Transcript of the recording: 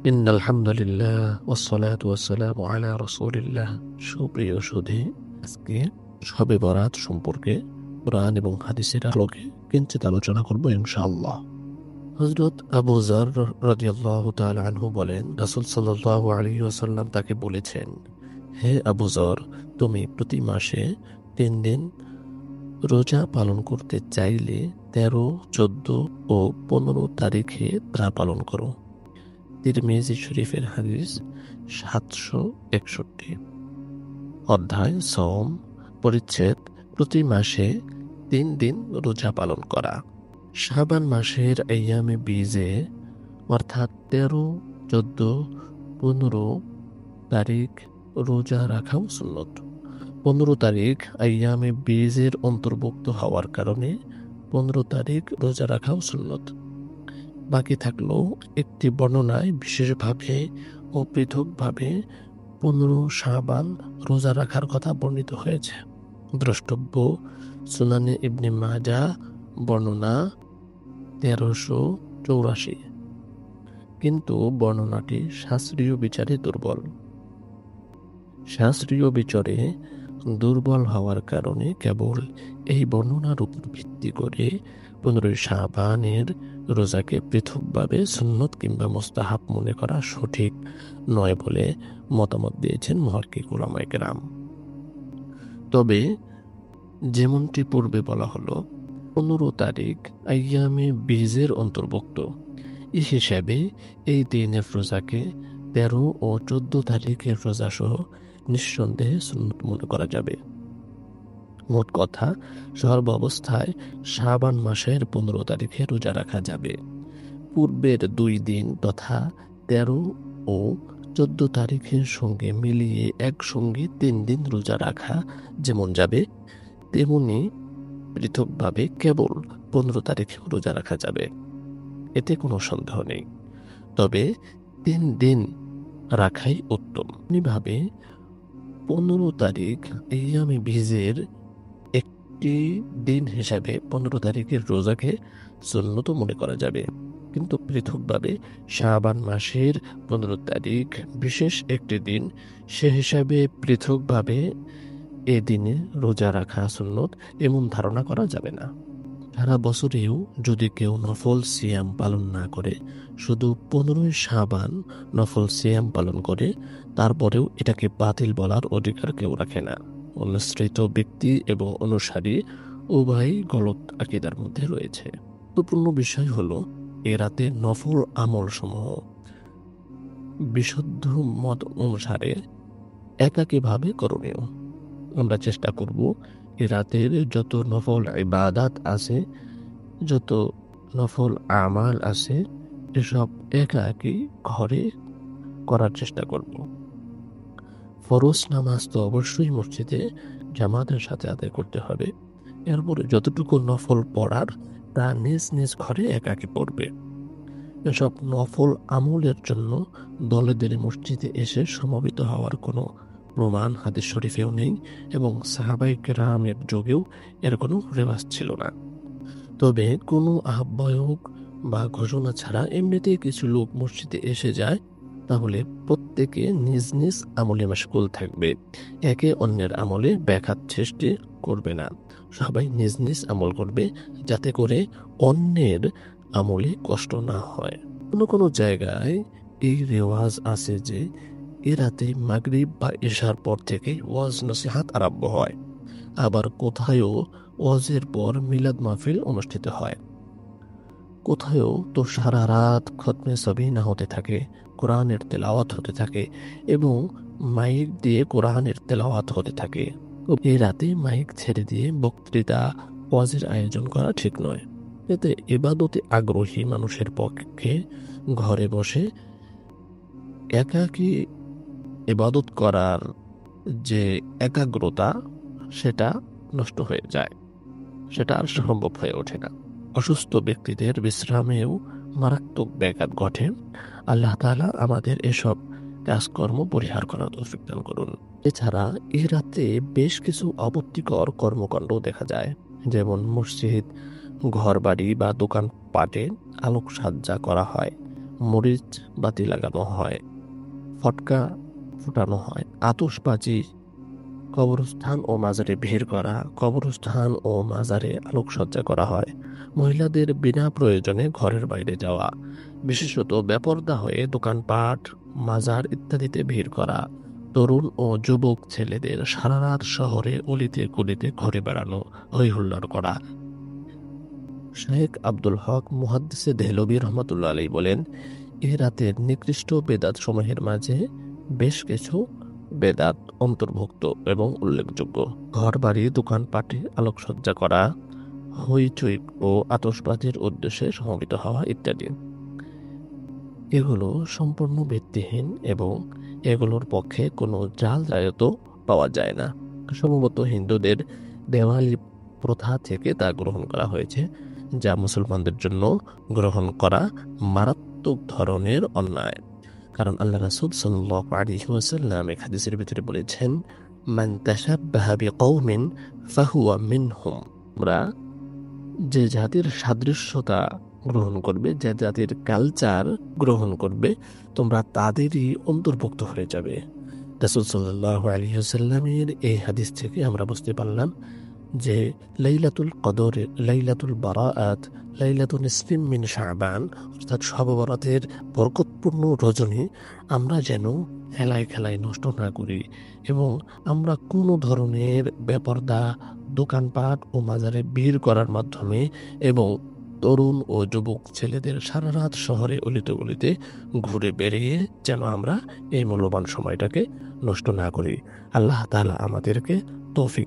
ইন্নাল হামদুলিল্লাহ ওয়াসসালাতু ওয়াসসালামু আলা রাসূলিল্লাহ। সুপ্রিয় সুধী, আজকে শবে বরাত সম্পর্কে কোরআন এবং হাদিসের আলোকে কিঞ্চিত আলোচনা করব ইনশাআল্লাহ। হযরত আবু যর রাদিয়াল্লাহু তাআলা আনহু বলেন, রাসূল সাল্লাল্লাহু আলাইহি ওয়াসাল্লাম তাকে বলেছেন, হে আবু যর, তুমি প্রতি মাসে 3 দিন রোজা পালন করতে চাইলে 13, 14 ও 15 তারিখে তা পালন করো। তিরমিজি শরীফের হাদিস 761। অধ্যায় সওম, পরিচ্ছেদ প্রতি মাসে 3 দিন রোজা পালন করা। শাবান মাসের আইয়ামে বীজে অর্থাৎ 13, 14, 15 তারিখ রোজা রাখাও সুন্নত। 15 তারিখ আইয়ামে বীজের অন্তর্ভুক্ত হওয়ার কারণে 15 তারিখ রোজা রাখাও সুন্নত। বাকি থাকলেও একটি বর্ণনায় বিশেষভাবে ও পৃথকভাবে 15 শাবান রোজা রাখার কথা বর্ণিত হয়েছে। দ্রষ্টব্য সুনানে ইবনে মাজাহ, বর্ণনা 1384, কিন্তু বর্ণনাটি শাস্ত্রীয় বিচারে দুর্বল। শাস্ত্রীয় বিচারে দুর্বল হওয়ার কারণে কেবল এই বর্ণনার উপর ভিত্তি করে 15 শাবানের রোজাকে পৃথকভাবে সুন্নত কিংবা মুস্তাহাব মনে করা সঠিক নয় বলে মতামত দিয়েছেন মুহাক্কিক উলামায়ে কেরাম। তবে যেমনটি পূর্বে বলা হলো, 15 তারিখ আইয়ামে বীজের অন্তর্ভুক্ত। এই হিসাবে এই দিনের রোজাকে 13 ও 14 তারিখের রোজা সহ নিঃসন্দেহে সুন্নত মনে করা যাবে। মোট কথা, সর্ব অবস্থায় শাবান মাসের 15 তারিখে রোজা রাখা যাবে। পূর্বের 2 দিন তথা 13 ও 14 তারিখের সঙ্গে মিলিয়ে একসঙ্গে 3 দিন রোজা রাখা যেমন যাবে, তেমনি পৃথকভাবে কেবল 15 তারিখে রোজা রাখা যাবে, এতে কোনো সন্দেহ নেই। তবে 3 দিন রাখাই উত্তম। এমনিভাবে 15 তারিখ আইয়ামে বীজের একটি দিন হিসাবে 15 তারিখের রোজাকে সুন্নত মনে করা যাবে, কিন্তু পৃথকভাবে শাবান মাসের 15 তারিখ বিশেষ একটি দিন, সে হিসাবে পৃথকভাবে এ দিনে রোজা রাখা সুন্নত এমন ধারণা করা যাবে না। সারা বছরেও যদি কেউ নফল সিয়াম পালন না করে, শুধু 15 শাবান নফল সিয়াম পালন করে, তারপরেও এটাকে বাতিল বলার অধিকার কেউ রাখে না। অনুসৃত ব্যক্তি এবং অনুসারী উভয়ই গলত আকীদার মধ্যে রয়েছে। গুরুত্বপূর্ণ বিষয় হলো, এ রাতে নফল আমল সমূহ বিশুদ্ধ মত অনুসারে একাকীভাবে করণীয়। আমরা চেষ্টা করব এ রাতের যত নফল ইবাদাত আছে, যত নফল আমাল আছে, এসব একাকী ঘরে করার চেষ্টা করব। ফরজ নামাজ তো অবশ্যই মসজিদে জামাতের সাথে আদায় করতে হবে। এরপরে যতটুকু নফল পড়ার তা নিজ নিজ ঘরে একাকী পড়বে। এসব নফল আমলের জন্য দলে দলে মসজিদে এসে সমবেত হওয়ার কোনো প্রমাণ হাদিস শরীফেও নেই এবং সাহাবায়ে কেরামের যুগেও এর কোনো রেওয়াজ ছিল না। তবে কোনো আহ্বায়ক বা ঘোষণা ছাড়া এমনিতেই কিছু লোক মসজিদে এসে যায়, তাহলে প্রত্যেকে নিজ নিজ আমলে মাশগুল থাকবে, একে অন্যের আমলে ব্যাঘাত সৃষ্টি করবে না। সবাই নিজ নিজ আমল করবে, যাতে করে অন্যের আমলে কষ্ট না হয়। কোনো কোনো জায়গায় এই রেওয়াজ আছে যে এ রাতে মাগরিব বা ইশার পর থেকে ওয়াজ নসিহাত আরম্ভ হয়। আবার কোথায়ও ওয়াজের পর মিলাদ মাহফিল অনুষ্ঠিত হয়। কোথায়ও তো সারা রাত খতমে সবিনা হতে থাকে, কোরআনের তেলাওয়াত হতে থাকে এবং মাইক দিয়ে কোরআনের তেলাওয়াত হতে থাকে। এই রাতে মাইক ছেড়ে দিয়ে বক্তৃতা, ওয়াজের আয়োজন করা ঠিক নয়। এতে ইবাদতে আগ্রহী মানুষের পক্ষে ঘরে বসে একাকী ইবাদত করার যে একাগ্রতা, সেটা নষ্ট হয়ে যায়, সেটা আর সম্ভব হয়ে ওঠে না। অসুস্থ ব্যক্তিদের বিশ্রামেও মারাত্মক ব্যাঘাত ঘটে। আল্লাহ তাআলা আমাদের এসব কাজকর্ম পরিহার করার তৌফিক দান করুন। এছাড়া এ রাতে বেশ কিছু আপত্তিকর কর্মকাণ্ড দেখা যায়, যেমন মসজিদ, ঘরবাড়ি বা দোকানপাটে আলোকসজ্জা করা হয়, মরিচ বাতি লাগানো হয়, ফটকা ফুটানো হয়, আতশবাজি, কবরস্থান ও মাজারে ভিড় করা, কবরস্থান ও মাজারে আলোকসজ্জা করা হয়, মহিলাদের বিনা প্রয়োজনে ঘরের বাইরে যাওয়া, বিশেষত বেপরদা হয়ে দোকানপাট, মাজার ইত্যাদিতে ভিড় করা, তরুণ ও যুবক ছেলেদের সারা রাত শহরে অলিতে গলিতে ঘুরে বেড়ানো, হই হুল্লোড় করা। শেখ আব্দুল হক মুহাদ্দিসে দেহলভী রহমতুল্লাহ আলাইহি বলেন, এ রাতের নিকৃষ্ট বেদাত সমূহের মাঝে বেশ কিছু বেদাত অন্তর্ভুক্ত এবং উল্লেখযোগ্য: ঘর বাড়ি দোকানপাটে আলোকসজ্জা করা, হইচই ও আতশবাজির উদ্দেশ্যে সমবেত হওয়া ইত্যাদি। এগুলো সম্পূর্ণ ভিত্তিহীন এবং এগুলোর পক্ষে কোনো জাল জায়তও পাওয়া যায় না। সম্ভবত হিন্দুদের দেওয়ালি প্রথা থেকে তা গ্রহণ করা হয়েছে, যা মুসলমানদের জন্য গ্রহণ করা মারাত্মক ধরনের অন্যায়। কারণ আল্লাহ রাসূল সাল্লাল্লাহু আলাইহি ওয়াসাল্লাম এক হাদিসের ভিতরে বলেছেন, মান তাশাব্বাহা বিকওমিন ফাহুয়া মিনহুম। তোমরা যে জাতির সাদৃশ্যতা গ্রহণ করবে, যে জাতির কালচার গ্রহণ করবে, তোমরা তাদেরই অন্তর্ভুক্ত হয়ে যাবে। রাসূল সাল্লাল্লাহু আলাইহি ওয়াসাল্লামের এই হাদিস থেকে আমরা বুঝতে পারলাম যে লাইলাতুল কদর, লাইলাতুল বারাআত, লাইলাতুন নিসফিম মিন শাবান, অর্থাৎ শবে বরাতের বরকতপূর্ণ রজনী আমরা যেন হেলায় খেলায় নষ্ট না করি এবং আমরা কোনো ধরনের বেপরদা দোকানপাট ও মাজারে ভিড় করার মাধ্যমে এবং তরুণ ও যুবক ছেলেদের সারা রাত শহরে অলিতে গলিতে ঘুরে বেরিয়ে যেন আমরা এই মূল্যবান সময়টাকে নষ্ট না করি। আল্লাহ তাআলা আমাদেরকে তৌফিক